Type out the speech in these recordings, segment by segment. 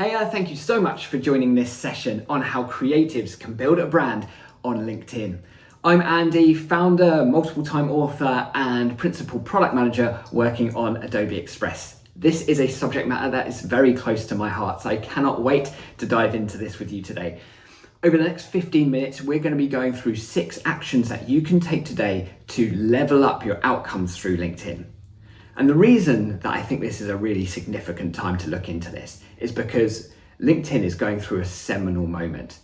Thank you so much for joining this session on how creatives can build a brand on LinkedIn. I'm Andy, founder, multiple time author, and principal product manager working on Adobe Express. This is a subject matter that is very close to my heart, so I cannot wait to dive into this with you today. Over the next 15 minutes, we're going to be going through 6 actions that you can take today to level up your outcomes through LinkedIn. And the reason that I think this is a really significant time to look into this is because LinkedIn is going through a seminal moment.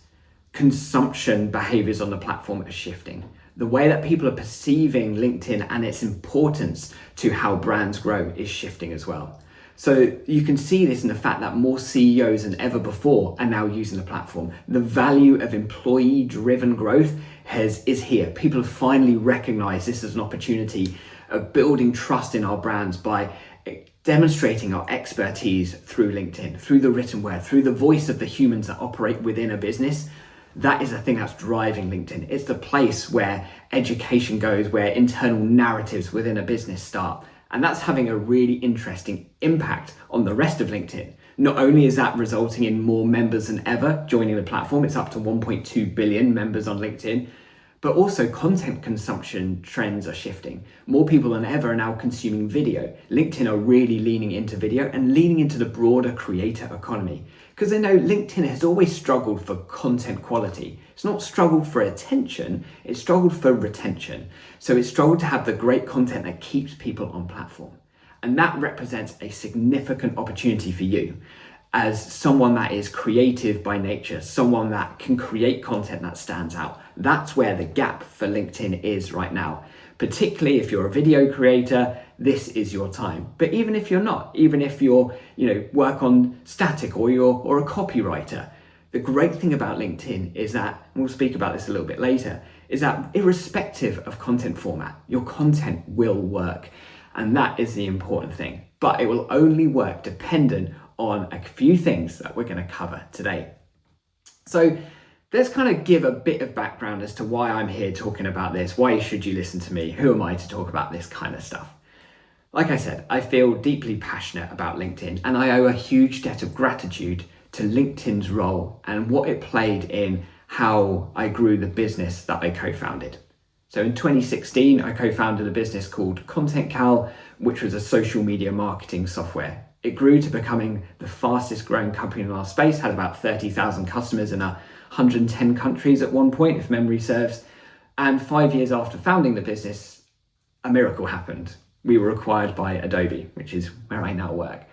Consumption behaviors on the platform are shifting. The way that people are perceiving LinkedIn and its importance to how brands grow is shifting as well. So you can see this in the fact that more CEOs than ever before are now using the platform. The value of employee-driven growth is here. People have finally recognized this as an opportunity of building trust in our brands by demonstrating our expertise through LinkedIn, through the written word, through the voice of the humans that operate within a business. That is the thing that's driving LinkedIn. It's the place where education goes, where internal narratives within a business start. And that's having a really interesting impact on the rest of LinkedIn. Not only is that resulting in more members than ever joining the platform, it's up to 1.2 billion members on LinkedIn, but also content consumption trends are shifting. More people than ever are now consuming video. LinkedIn are really leaning into video and leaning into the broader creator economy, because they know LinkedIn has always struggled for content quality. It's not struggled for attention, it's struggled for retention. So it's struggled to have the great content that keeps people on platform. And that represents a significant opportunity for you as someone that is creative by nature, someone that can create content that stands out. That's where the gap for LinkedIn is right now. Particularly if you're a video creator, this is your time. But even if you're not, even if you're, work on static or you're a copywriter, the great thing about LinkedIn is that, and we'll speak about this a little bit later, is that irrespective of content format, your content will work. And that is the important thing. But it will only work dependent on a few things that we're going to cover today. So let's kind of give a bit of background as to why I'm here talking about this. Why should you listen to me? Who am I to talk about this kind of stuff? Like I said, I feel deeply passionate about LinkedIn, and I owe a huge debt of gratitude to LinkedIn's role and what it played in how I grew the business that I co-founded. So in 2016, I co-founded a business called ContentCal, which was a social media marketing software. It grew to becoming the fastest growing company in our space, had about 30,000 customers in 110 countries at one point, if memory serves. And 5 years after founding the business, a miracle happened. We were acquired by Adobe, which is where I now work.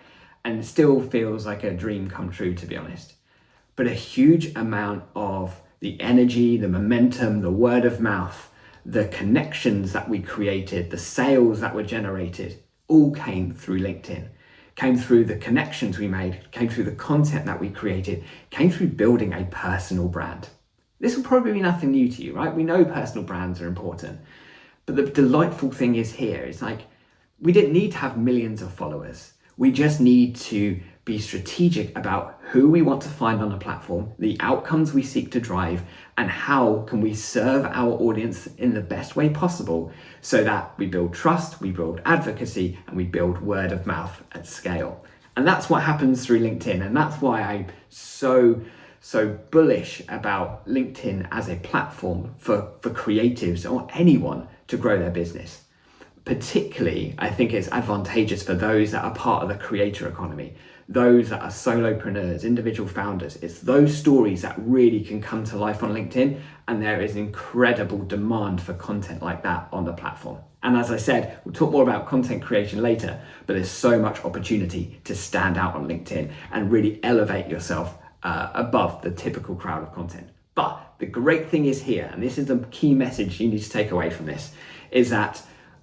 And it still feels like a dream come true, to be honest. But a huge amount of the energy, the momentum, the word of mouth, the connections that we created, the sales that were generated, all came through LinkedIn. Came through the connections we made, came through the content that we created, came through building a personal brand. This will probably be nothing new to you, right? We know personal brands are important. But the delightful thing is here, it's like, we didn't need to have millions of followers. We just need to be strategic about who we want to find on a platform, the outcomes we seek to drive, and how can we serve our audience in the best way possible so that we build trust, we build advocacy, and we build word of mouth at scale. And that's what happens through LinkedIn. And that's why I'm so bullish about LinkedIn as a platform for creatives or anyone to grow their business. Particularly, I think it's advantageous for those that are part of the creator economy, those that are solopreneurs, individual founders. It's those stories that really can come to life on LinkedIn, and there is incredible demand for content like that on the platform. And as I said, we'll talk more about content creation later, but there's so much opportunity to stand out on LinkedIn and really elevate yourself above the typical crowd of content. But the great thing is here, and this is the key message you need to take away from this, is that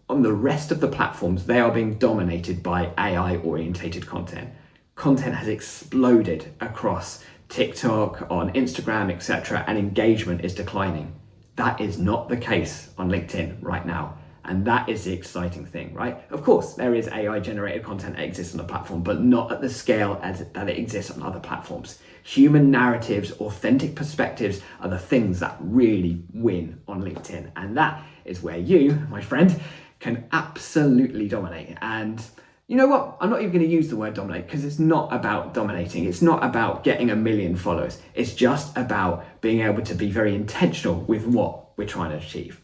on the rest of the platforms, they are being dominated by AI-orientated content. Content has exploded across TikTok, on Instagram, etc., and engagement is declining. That is not the case on LinkedIn right now. And that is the exciting thing, right? Of course, there is AI-generated content that exists on the platform, but not at the scale that it exists on other platforms. Human narratives, authentic perspectives are the things that really win on LinkedIn. And that is where you, my friend, can absolutely dominate. And You know what? I'm not even going to use the word dominate because it's not about dominating. It's not about getting 1 million followers. It's just about being able to be very intentional with what we're trying to achieve.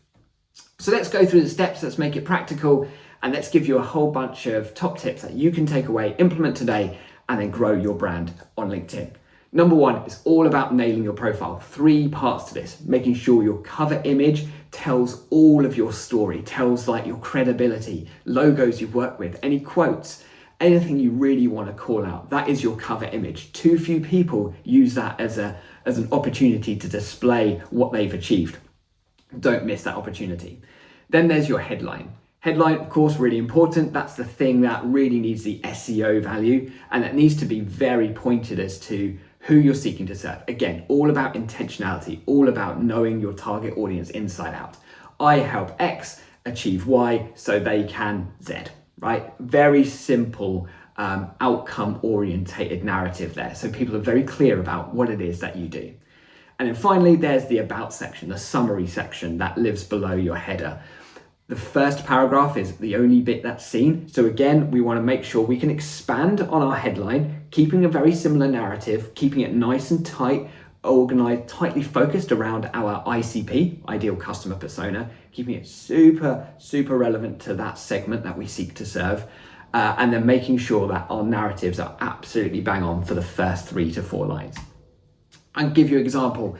So let's go through the steps. Let's make it practical. And let's give you a whole bunch of top tips that you can take away, implement today, and then grow your brand on LinkedIn. Number one is all about nailing your profile. 3 parts to this, making sure your cover image tells all of your story, tells like your credibility, logos you've worked with, any quotes, anything you really want to call out. That is your cover image. Too few people use that as an opportunity to display what they've achieved. Don't miss that opportunity. Then there's your headline. Headline, of course, really important. That's the thing that really needs the SEO value, and it needs to be very pointed as to who you're seeking to serve. Again, all about intentionality, all about knowing your target audience inside out. I help X achieve Y so they can Z, right? Very simple outcome orientated narrative there. So people are very clear about what it is that you do. And then finally, there's the about section, the summary section that lives below your header. The first paragraph is the only bit that's seen. So again, we want to make sure we can expand on our headline, keeping a very similar narrative, keeping it nice and tight, organized, tightly focused around our ICP, ideal customer persona, keeping it super, super relevant to that segment that we seek to serve. And then making sure that our narratives are absolutely bang on for the first 3 to 4 lines. I'll give you an example.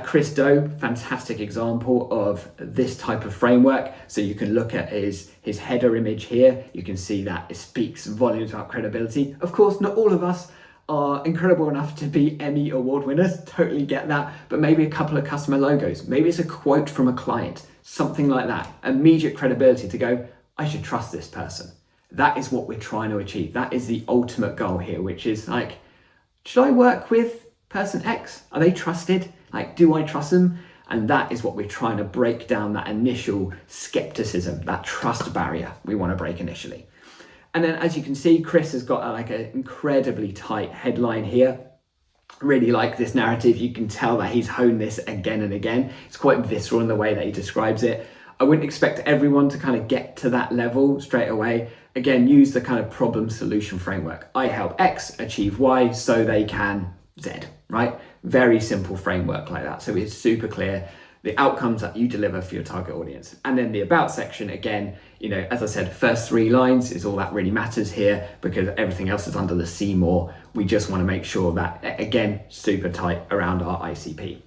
Chris Doe, fantastic example of this type of framework. So you can look at his header image here. You can see that it speaks volumes about credibility. Of course, not all of us are incredible enough to be Emmy award winners, totally get that, but maybe a couple of customer logos. Maybe it's a quote from a client, something like that. Immediate credibility to go, I should trust this person. That is what we're trying to achieve. That is the ultimate goal here, which is like, should I work with person X? Are they trusted? Like, do I trust them? And that is what we're trying to break down, that initial skepticism, that trust barrier we want to break initially. And then as you can see, Chris has got like an incredibly tight headline here. Really like this narrative. You can tell that he's honed this again and again. It's quite visceral in the way that he describes it. I wouldn't expect everyone to kind of get to that level straight away. Again, use the kind of problem solution framework. I help X achieve Y so they can Z, right? Very simple framework like that. So it's super clear the outcomes that you deliver for your target audience. And then the about section, again, you know, as I said, first 3 lines is all that really matters here because everything else is under the see more. We just want to make sure that, again, super tight around our ICP.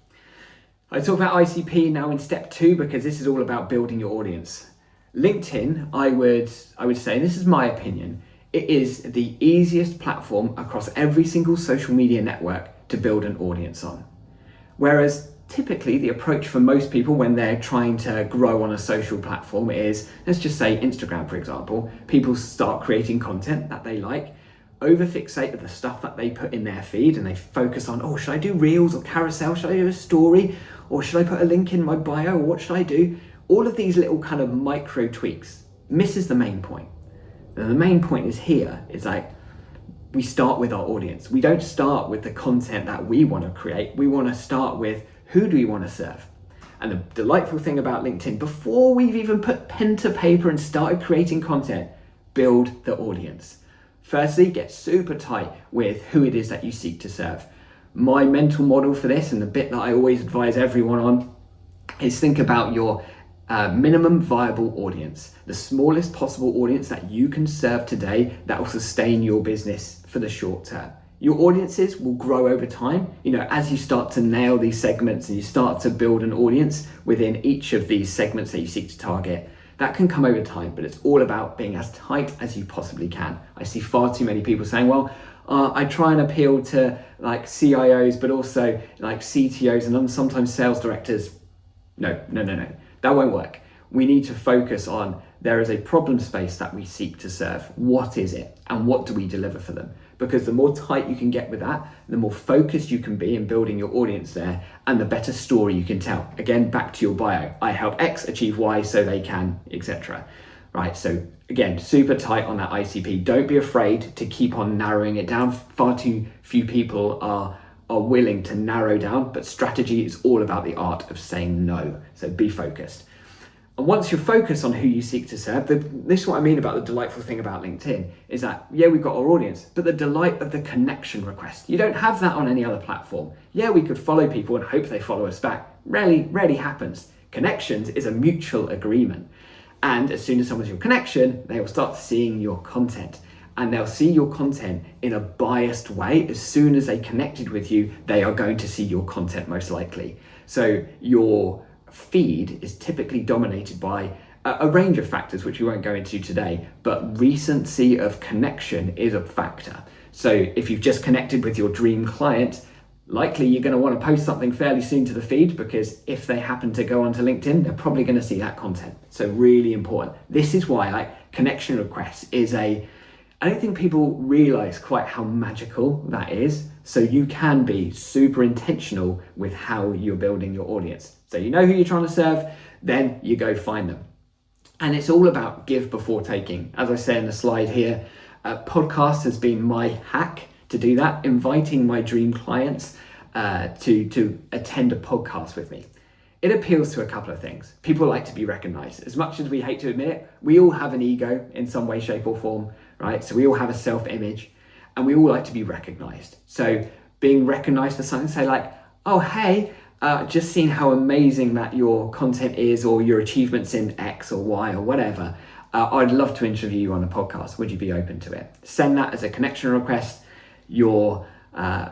I talk about ICP now in step 2 because this is all about building your audience. LinkedIn, I would say, and this is my opinion, it is the easiest platform across every single social media network to build an audience on. Whereas typically the approach for most people when they're trying to grow on a social platform is, let's just say Instagram, for example, people start creating content that they like, over-fixate with the stuff that they put in their feed, and they focus on, oh, should I do reels or carousel? Should I do a story? Or should I put a link in my bio? Or what should I do? All of these little kind of micro tweaks misses the main point. And the main point is here, is like, we start with our audience. We don't start with the content that we want to create. We want to start with, who do we want to serve? And the delightful thing about LinkedIn, before we've even put pen to paper and started creating content, build the audience. Firstly, get super tight with who it is that you seek to serve. My mental model for this, and the bit that I always advise everyone on, is think about your minimum viable audience, the smallest possible audience that you can serve today that will sustain your business for the short term. Your audiences will grow over time. You know, as you start to nail these segments and you start to build an audience within each of these segments that you seek to target, that can come over time, but it's all about being as tight as you possibly can. I see far too many people saying, well, I try and appeal to like CIOs, but also like CTOs and sometimes sales directors. No. That won't work. We need to focus on, there is a problem space that we seek to serve. What is it? And what do we deliver for them? Because the more tight you can get with that, the more focused you can be in building your audience there, and the better story you can tell. Again, back to your bio. I help X achieve Y so they can, etc. Right, so again, super tight on that ICP. Don't be afraid to keep on narrowing it down. Far too few people are willing to narrow down, but strategy is all about the art of saying no. So be focused. And once you're focused on who you seek to serve, this is what I mean about the delightful thing about LinkedIn, is that, yeah, we've got our audience, but the delight of the connection request. You don't have that on any other platform. Yeah, we could follow people and hope they follow us back. Rarely happens. Connections is a mutual agreement. And as soon as someone's your connection, they will start seeing your content. And they'll see your content in a biased way. As soon as they connected with you, they are going to see your content most likely. So your feed is typically dominated by a range of factors, which we won't go into today, but recency of connection is a factor. So if you've just connected with your dream client, likely you're going to want to post something fairly soon to the feed, because if they happen to go onto LinkedIn, they're probably going to see that content. So really important. This is why connection requests is I don't think people realize quite how magical that is. So you can be super intentional with how you're building your audience. So you know who you're trying to serve, then you go find them. And it's all about give before taking. As I say in the slide here, podcast has been my hack to do that, inviting my dream clients to attend a podcast with me. It appeals to a couple of things. People like to be recognized. As much as we hate to admit it, we all have an ego in some way, shape or form, right? So we all have a self-image and we all like to be recognized. So being recognized for something, say like, oh, hey, just seen how amazing that your content is, or your achievements in X or Y or whatever. I'd love to interview you on a podcast. Would you be open to it? Send that as a connection request. Your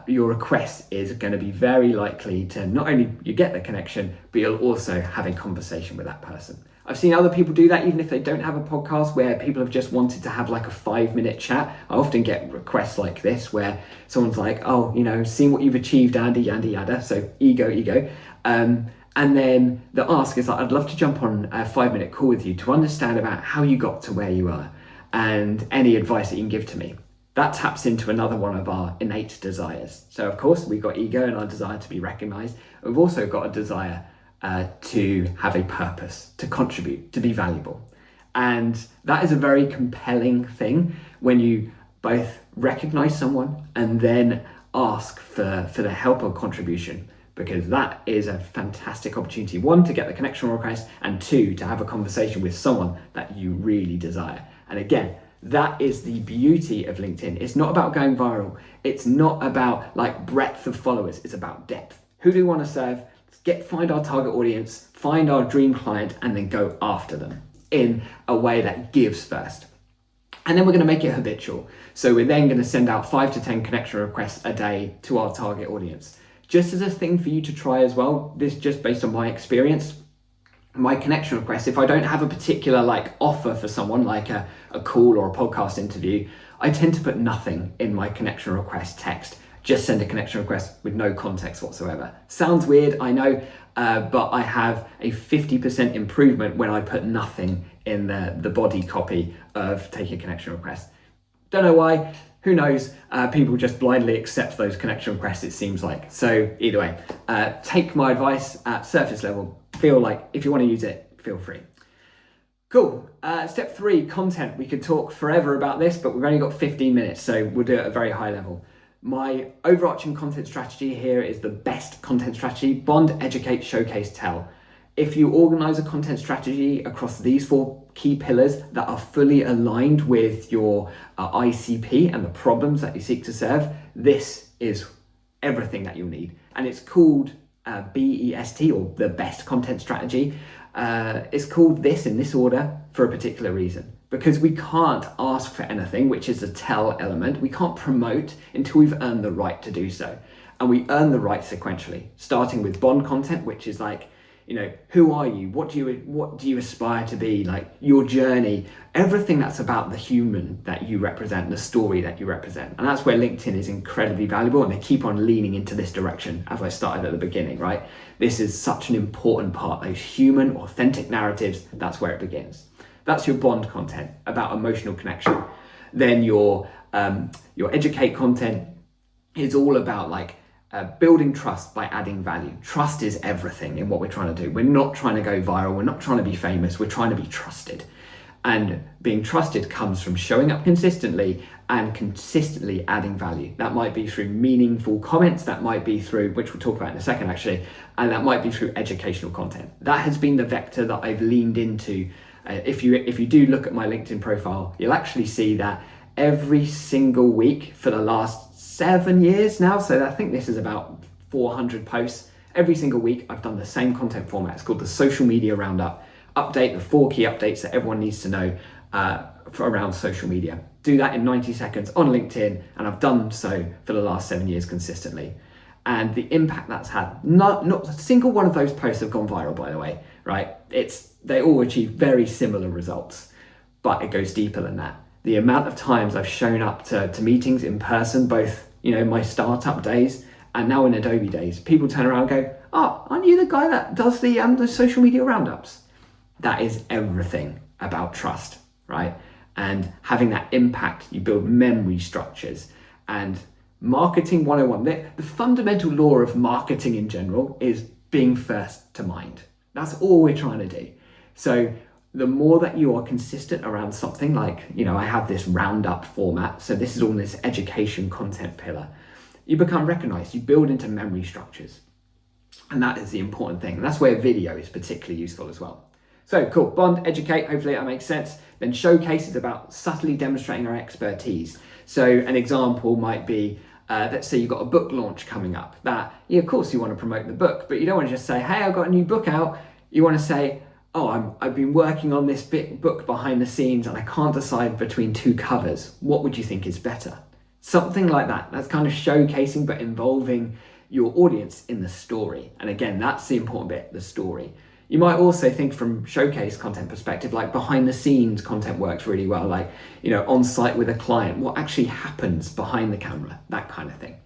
request is going to be very likely to not only you get the connection, but you'll also have a conversation with that person. I've seen other people do that even if they don't have a podcast, where people have just wanted to have like a 5-minute chat. I often get requests like this where someone's like, oh, seen what you've achieved, Andy, yada, yada. So ego. And then the ask is like, I'd love to jump on a 5-minute call with you to understand about how you got to where you are and any advice that you can give to me. That taps into another one of our innate desires. So of course we've got ego and our desire to be recognized. We've also got a desire to have a purpose, to contribute, to be valuable. And that is a very compelling thing when you both recognize someone and then ask for the help or contribution, because that is a fantastic opportunity. 1, to get the connection request, and 2, to have a conversation with someone that you really desire. And again, that is the beauty of LinkedIn. It's not about going viral. It's not about breadth of followers. It's about depth. Who do we want to serve? Find our target audience, find our dream client, and then go after them in a way that gives first. And then we're going to make it habitual. So we're then going to send out 5 to 10 connection requests a day to our target audience. Just as a thing for you to try as well, this just based on my experience, my connection requests, if I don't have a particular offer for someone, like a call or a podcast interview, I tend to put nothing in my connection request text. Just send a connection request with no context whatsoever. Sounds weird, I know, but I have a 50% improvement when I put nothing in the body copy of take a connection request. Don't know why, who knows? People just blindly accept those connection requests, it seems like. So either way, take my advice at surface level. Feel like if you want to use it, feel free. Cool. Step 3, content. We could talk forever about this, but we've only got 15 minutes, so we'll do it at a very high level. My overarching content strategy here is the best content strategy: bond, educate, showcase, tell. If you organize a content strategy across these 4 key pillars that are fully aligned with your ICP and the problems that you seek to serve, this is everything that you'll need. And it's called BEST, or the best content strategy. It's called this in this order for a particular reason. Because we can't ask for anything, which is the tell element. We can't promote until we've earned the right to do so. And we earn the right sequentially, starting with bond content, which is who are you? What do you aspire to be? Your journey, everything that's about the human that you represent, the story that you represent. And that's where LinkedIn is incredibly valuable, and they keep on leaning into this direction, as I started at the beginning, right? This is such an important part, those human, authentic narratives, that's where it begins. That's your bond content, about emotional connection. Then your educate content is all about building trust by adding value. Trust is everything in what we're trying to do. We're not trying to go viral. We're not trying to be famous. We're trying to be trusted. And being trusted comes from showing up consistently and consistently adding value. That might be through meaningful comments, that might be through, which we'll talk about in a second actually, and that might be through educational content. That has been the vector that I've leaned into. If you do look at my LinkedIn profile, you'll actually see that every single week for the last 7 years now, so I think this is about 400 posts, every single week I've done the same content format. It's called the Social Media Roundup. Update the 4 key updates that everyone needs to know around social media. Do that in 90 seconds on LinkedIn, and I've done so for the last 7 years consistently. And the impact that's had, not a single one of those posts have gone viral, by the way, right? They all achieve very similar results, but it goes deeper than that. The amount of times I've shown up to meetings in person, both, my startup days and now in Adobe days, people turn around and go, "Oh, aren't you the guy that does the social media roundups?" That is everything about trust, right? And having that impact, you build memory structures. And marketing 101, the fundamental law of marketing in general is being first to mind. That's all we're trying to do. So the more that you are consistent around something like, I have this roundup format, so this is all this education content pillar, you become recognized, you build into memory structures. And that is the important thing. And that's where video is particularly useful as well. So cool, bond, educate, hopefully that makes sense. Then showcase is about subtly demonstrating our expertise. So an example might be, let's say you've got a book launch coming up that, of course you want to promote the book, but you don't want to just say, "Hey, I've got a new book out." You want to say, "Oh, I've been working on this book behind the scenes and I can't decide between 2 covers. What would you think is better?" Something like that. That's kind of showcasing, but involving your audience in the story. And again, that's the important bit, the story. You might also think from showcase content perspective, like behind the scenes content works really well, like, on site with a client, what actually happens behind the camera, that kind of thing.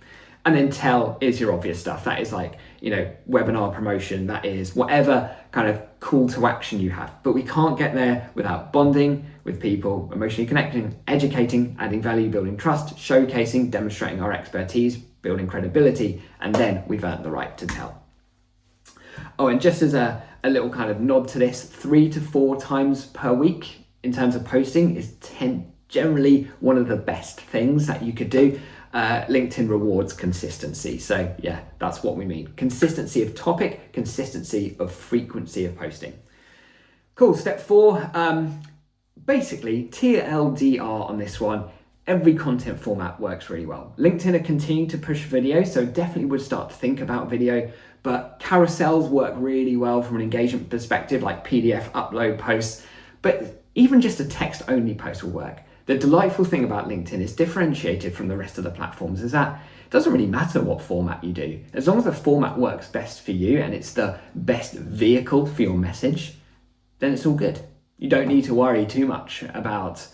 And then tell is your obvious stuff. That is like, webinar promotion, that is whatever kind of call to action you have. But we can't get there without bonding with people, emotionally connecting, educating, adding value, building trust, showcasing, demonstrating our expertise, building credibility, and then we've earned the right to tell. Oh, and just as a little kind of nod to this, 3 to 4 times per week in terms of posting is generally one of the best things that you could do. LinkedIn rewards consistency. So yeah, that's what we mean. Consistency of topic, consistency of frequency of posting. Cool, step 4, basically TLDR on this one. Every content format works really well. LinkedIn are continuing to push video, so definitely would start to think about video, but carousels work really well from an engagement perspective, like PDF upload posts, but even just a text only post will work. The delightful thing about LinkedIn is differentiated from the rest of the platforms is that it doesn't really matter what format you do. As long as the format works best for you and it's the best vehicle for your message, then it's all good. You don't need to worry too much about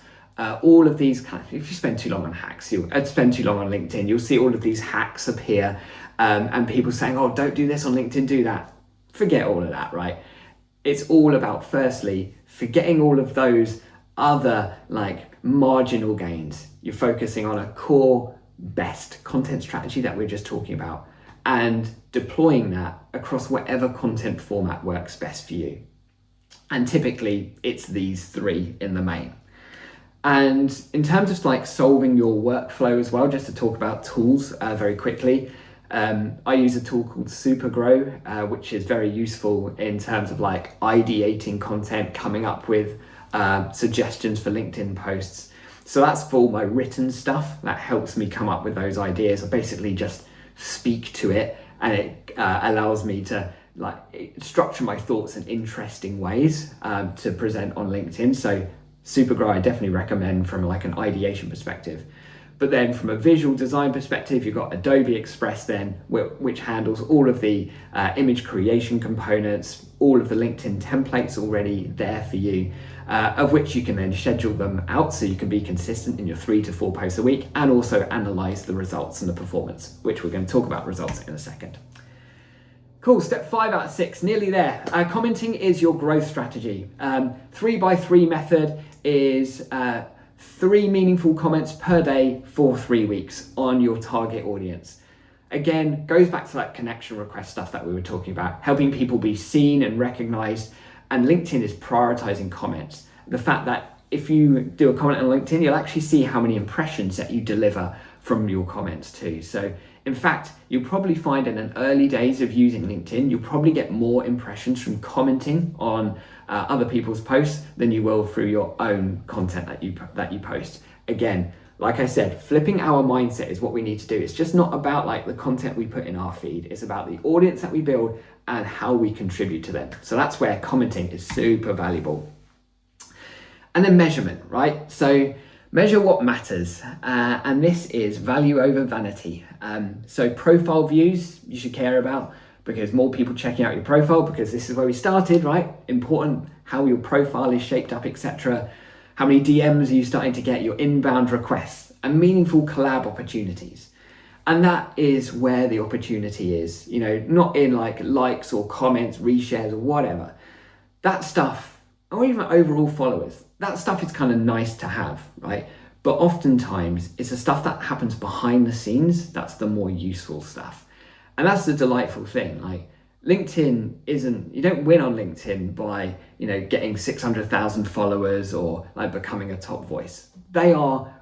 all of these if you spend too long on hacks, I'd spend too long on LinkedIn, you'll see all of these hacks appear and people saying, "Oh, don't do this on LinkedIn, do that." Forget all of that, right? It's all about, firstly, forgetting all of those other marginal gains. You're focusing on a core best content strategy that we're just talking about and deploying that across whatever content format works best for you. And typically it's these 3 in the main. And in terms of solving your workflow as well, just to talk about tools very quickly, I use a tool called Supergrow, which is very useful in terms of ideating content, coming up with suggestions for LinkedIn posts. So that's for all my written stuff. That helps me come up with those ideas. I basically just speak to it and it allows me to structure my thoughts in interesting ways to present on LinkedIn. So Supergrow I definitely recommend from an ideation perspective. But then from a visual design perspective, you've got Adobe Express then, which handles all of the image creation components, all of the LinkedIn templates already there for you, of which you can then schedule them out so you can be consistent in your 3 to 4 posts a week and also analyze the results and the performance, which we're going to talk about results in a second. Cool, step 5 out of 6, nearly there. Commenting is your growth strategy. 3x3 method is 3 meaningful comments per day for 3 weeks on your target audience. Again, goes back to that connection request stuff that we were talking about, helping people be seen and recognized, and LinkedIn is prioritizing comments. The fact that if you do a comment on LinkedIn, you'll actually see how many impressions that you deliver from your comments too. So in fact, you'll probably find in the early days of using LinkedIn, you'll probably get more impressions from commenting on other people's posts than you will through your own content that you post. Again, like I said, flipping our mindset is what we need to do. It's just not about like the content we put in our feed. It's about the audience that we build and how we contribute to them. So that's where commenting is super valuable. And then measurement, right? So measure what matters. And this is value over vanity. So profile views you should care about, because more people checking out your profile, because this is where we started, right? Important how your profile is shaped up, etc. How many DMs are you starting to get, your inbound requests, and meaningful collab opportunities. And that is where the opportunity is, you know, not in like likes or comments, reshares or whatever. That stuff, or even overall followers, that stuff is kind of nice to have, right? But oftentimes it's the stuff that happens behind the scenes that's the more useful stuff. And that's the delightful thing. Like LinkedIn you don't win on LinkedIn by, you know, getting 600,000 followers or like becoming a top voice. They are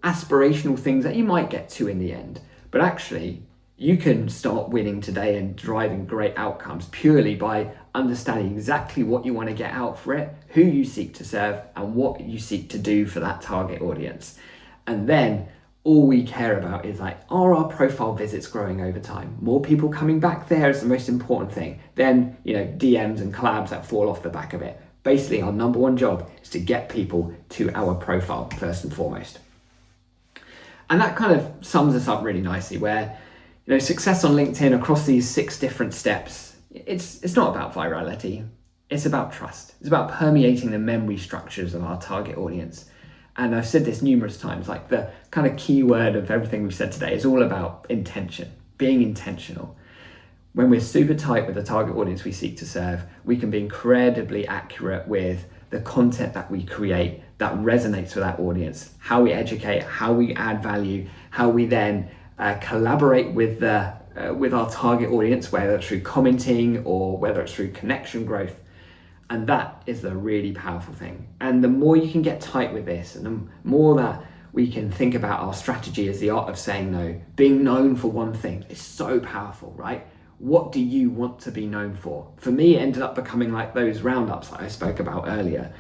aspirational things that you might get to in the end. But actually, you can start winning today and driving great outcomes purely by understanding exactly what you want to get out for it, who you seek to serve, and what you seek to do for that target audience. And then all we care about is like, are our profile visits growing over time? More people coming back there is the most important thing. Then, you know, DMs and collabs that fall off the back of it. Basically, our number one job is to get people to our profile first and foremost. And that kind of sums us up really nicely, where, you know, success on LinkedIn across these 6 different steps, it's not about virality. It's about trust. It's about permeating the memory structures of our target audience. And I've said this numerous times, like the kind of key word of everything we've said today is all about intention, being intentional. When we're super tight with the target audience we seek to serve, we can be incredibly accurate with the content that we create that resonates with that audience, how we educate, how we add value, how we then collaborate with our target audience, whether it's through commenting or whether it's through connection growth. And that is the really powerful thing. And the more you can get tight with this, and the more that we can think about our strategy as the art of saying no, being known for one thing is so powerful, right? What do you want to be known for? For me, it ended up becoming like those roundups that I spoke about earlier.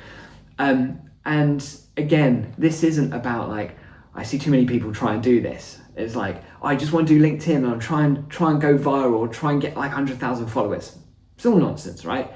And again, this isn't about like, I see too many people try and do this. It's like, I just want to do LinkedIn and I'll try and go viral or try and get like 100,000 followers. It's all nonsense, right?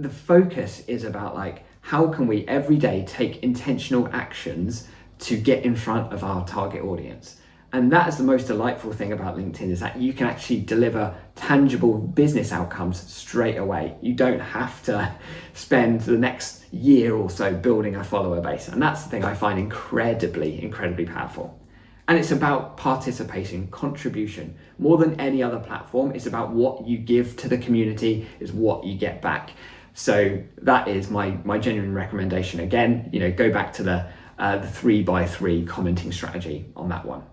The focus is about like, how can we every day take intentional actions to get in front of our target audience? And that is the most delightful thing about LinkedIn, is that you can actually deliver tangible business outcomes straight away. You don't have to spend the next year or so building a follower base. And that's the thing I find incredibly, incredibly powerful. And it's about participation, contribution. More than any other platform, it's about what you give to the community is what you get back. So that is my genuine recommendation. Again, you know, go back to the 3x3 commenting strategy on that one.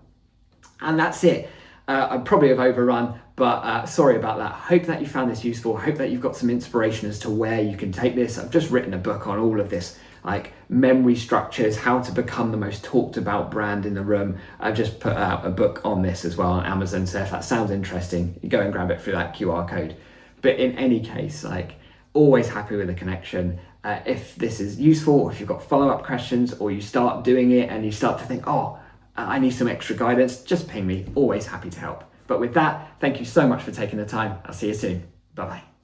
And that's it. I probably have overrun, but sorry about that. Hope that you found this useful. Hope that you've got some inspiration as to where you can take this. I've just written a book on all of this, like memory structures, how to become the most talked about brand in the room. I've just put out a book on this as well on Amazon. So if that sounds interesting, you go and grab it through that QR code. But in any case, like, always happy with the connection. If this is useful, or if you've got follow-up questions, or you start doing it and you start to think, I need some extra guidance, just ping me. Always happy to help. But with that, thank you so much for taking the time. I'll see you soon. Bye-bye.